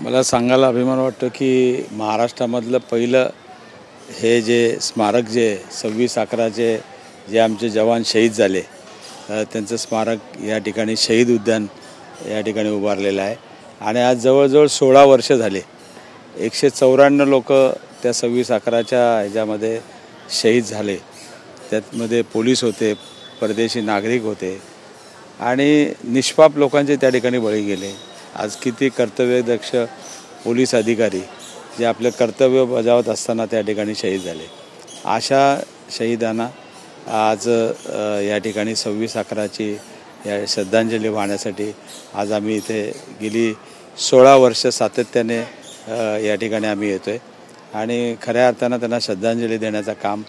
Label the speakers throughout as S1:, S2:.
S1: मला सांगायला अभिमान वाटतो की महाराष्ट्रामधलं पहिलं हे जे स्मारक जे 26/11चे जे आमचे जवान शहीद झाले त्यांचं स्मारक या ठिकाणी शहीद उद्यान या ठिकाणी उभारलेलं आहे आणि आज जवळजवळ 16 वर्ष झाले 194 लोक त्या 26/11च्या ह्याच्यामध्ये शहीद झाले। त्यातमध्ये पोलीस होते, परदेशी नागरिक होते आणि निष्पाप लोकांचे त्या ठिकाणी बळी गेले। आज किती कर्तव्यदक्ष पोलीस अधिकारी जे आपले कर्तव्य बजावत असताना त्या ठिकाणी शहीद झाले। अशा शहीदांना आज या ठिकाणी 26/11ची या श्रद्धांजली वाहण्यासाठी आज आम्ही इथे गेली 16 वर्ष सातत्याने या ठिकाणी आम्ही येतोय आणि खऱ्या अर्थानं त्यांना श्रद्धांजली देण्याचं काम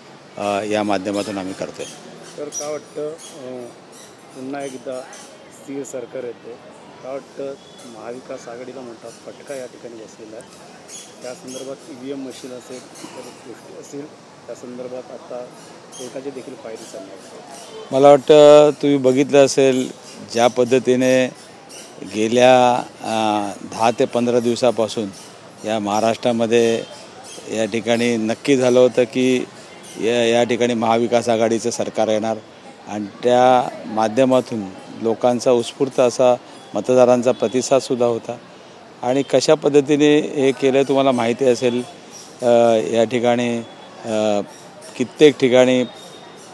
S1: या माध्यमातून आम्ही करतोय।
S2: तर काय वाटतं पुन्हा एकदा स्थिर सरकार येते, काय वाटतं महाविकास आघाडीला मोठा फटका या ठिकाणी बसलेला आहे। त्या संदर्भात EVM मशीन असेल, इतर गोष्टी असतील, त्या संदर्भात आता कोर्टाचे देखील फायदे चालले।
S1: मला वाटतं तुम्ही बघितलं असेल ज्या पद्धतीने गेल्या 10 ते 15 दिवसापासून या महाराष्ट्रामध्ये या ठिकाणी नक्की झालं होतं की या ठिकाणी महाविकास आघाडीचं सरकार येणार आणि त्या माध्यमातून लोकांचा उत्स्फूर्त असा मतदारांचा प्रतिसादसुद्धा होता आणि कशा पद्धतीने हे केलं तुम्हाला माहिती असेल। या ठिकाणी कित्येक ठिकाणी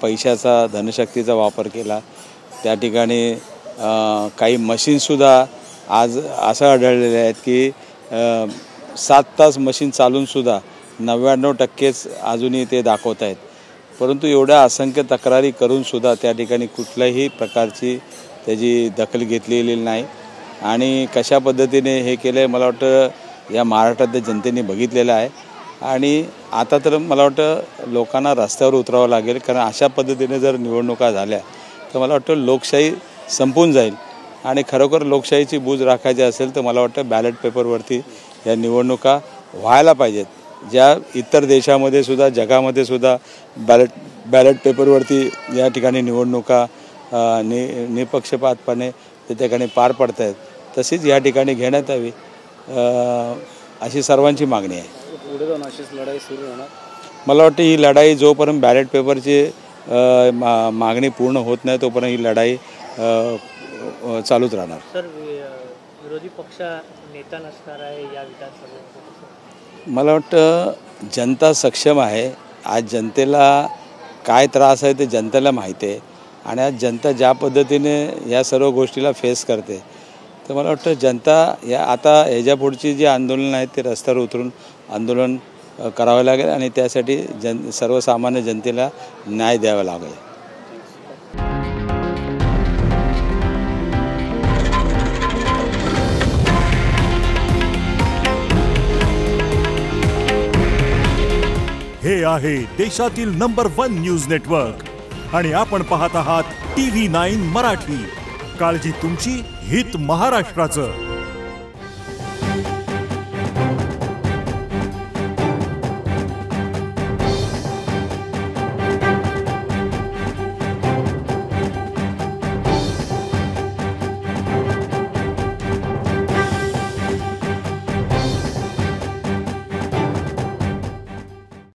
S1: पैशाचा धनशक्तीचा वापर केला। त्या ठिकाणी काही मशीनसुद्धा आज असं आढळलेले आहेत की 7 तास मशीन चालूनसुद्धा 99%च अजूनही ते दाखवत आहेत, परंतु एवढ्या असंख्य तक्रारी करूनसुद्धा त्या ठिकाणी कुठल्याही प्रकारची त्याची दखल घेतलेली नाही आणि कशा पद्धतीने हे केलं आहे मला वाटतं या महाराष्ट्रातल्या जनतेने बघितलेलं आहे आणि आता तर मला वाटतं लोकांना रस्त्यावर उतरावं लागेल, कारण अशा पद्धतीने जर निवडणुका झाल्या तर मला वाटतं लोकशाही संपून जाईल आणि खरोखर लोकशाहीची बूज राखायची असेल तर मला वाटतं बॅलेट पेपरवरती या निवडणुका व्हायला पाहिजेत। ज्या इतर देशामध्ये सुद्धा जगामध्ये सुद्धा बॅलेट पेपरवरती या ठिकाणी निवडणुका निपक्षपातपणे त्या ठिकाणी पार पडत आहेत, तशीच या ठिकाणी घेण्यात यावी अशी सर्वांची मागणी आहे।
S2: पुढे जाऊन अशीच लढाई सुरू होणार।
S1: मला वाटतं ही लढाई जोपर्यंत बॅलेट पेपरची मागणी पूर्ण होत नाही तोपर्यंत ही लढाई चालूच राहणार।
S3: सर, विरोधी पक्ष नेता नसणार आहे या विधानसभेमध्ये?
S1: मला वाटतं जनता सक्षम आहे। आज जनतेला काय त्रास आहे ते जनतेला माहिती आहे आणि आज जनता ज्या पद्धतीने या सर्व गोष्टीला फेस करते तर मला वाटतं जनता या आता ह्याच्या पुढची जी आंदोलन आहेत ते रस्त्यावर उतरून आंदोलन करावे लागेल आणि त्यासाठी सर्वसामान्य जनतेला न्याय द्यावा लागेल।
S4: हे आहे देशातील नंबर 1 न्यूज नेटवर्क आणि आपण पाहत आहात TV9 मराठी। काळजी तुमची, हित महाराष्ट्राचं।